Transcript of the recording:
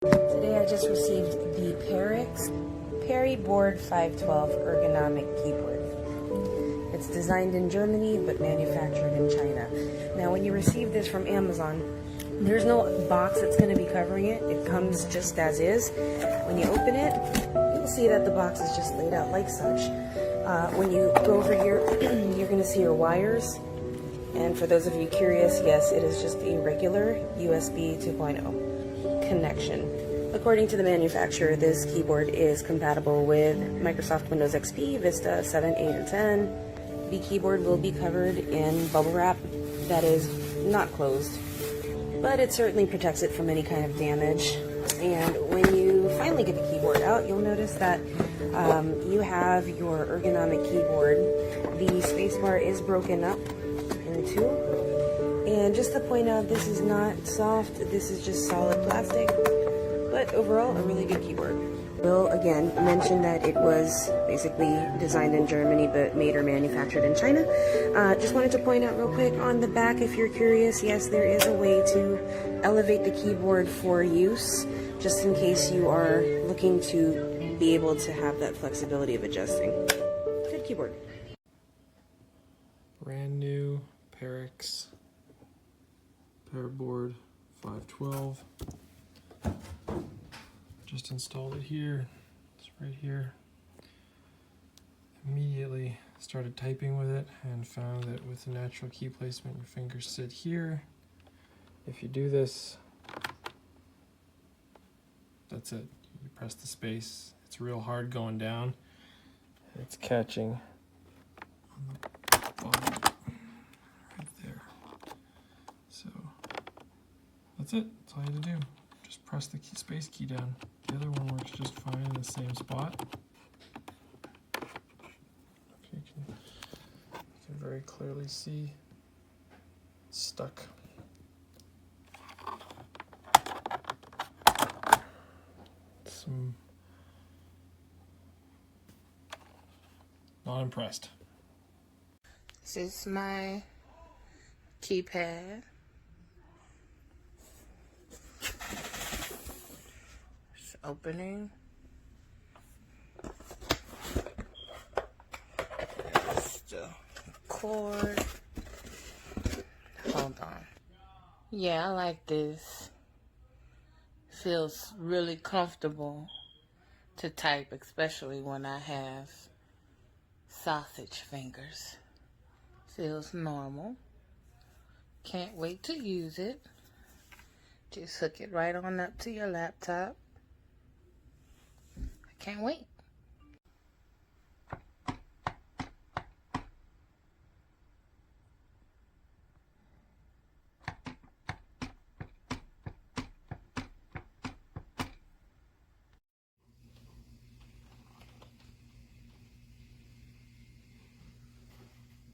Today I just received the Perixx PERIBOARD-512 Ergonomic keyboard. It's designed in Germany but manufactured in China. Now when you receive this from Amazon, there's no box that's going to be covering it. It comes just as is. When you open it, you'll see that the box is just laid out like such. When you go over here, you're going to see your wires. And for those of you curious, yes, it is just a regular USB 2.0 connection. According to the manufacturer, this keyboard is compatible with Microsoft Windows XP, Vista 7, 8, and 10. The keyboard will be covered in bubble wrap that is not closed, but it certainly protects it from any kind of damage. And when you finally get the keyboard out, you'll notice that you have your ergonomic keyboard. The spacebar is broken up in two. And just to point out, this is not soft, this is just solid plastic. But overall, a really good keyboard. Will again mention that it was basically designed in Germany but made or manufactured in China. Just wanted to point out real quick on the back, if you're curious, yes, there is a way to elevate the keyboard for use, just in case you are looking to be able to have that flexibility of adjusting. Good keyboard. Brand new Perixx PERIBOARD-512. Just installed it here. It's right here. Immediately started typing with it and found that with the natural key placement, your fingers sit here. If you do this, that's it. You press the space. It's real hard going down. It's catching on the bottom right there. So that's it. That's all you have to do. Just press the space key down. The other one works just fine in the same spot. You can very clearly see it's stuck. Not impressed. This is my keypad. It's opening. It's the cord. Hold on. Yeah, I like this. Feels really comfortable to type, especially when I have sausage fingers. Feels normal. Can't wait to use it. Just hook it right on up to your laptop. I can't wait.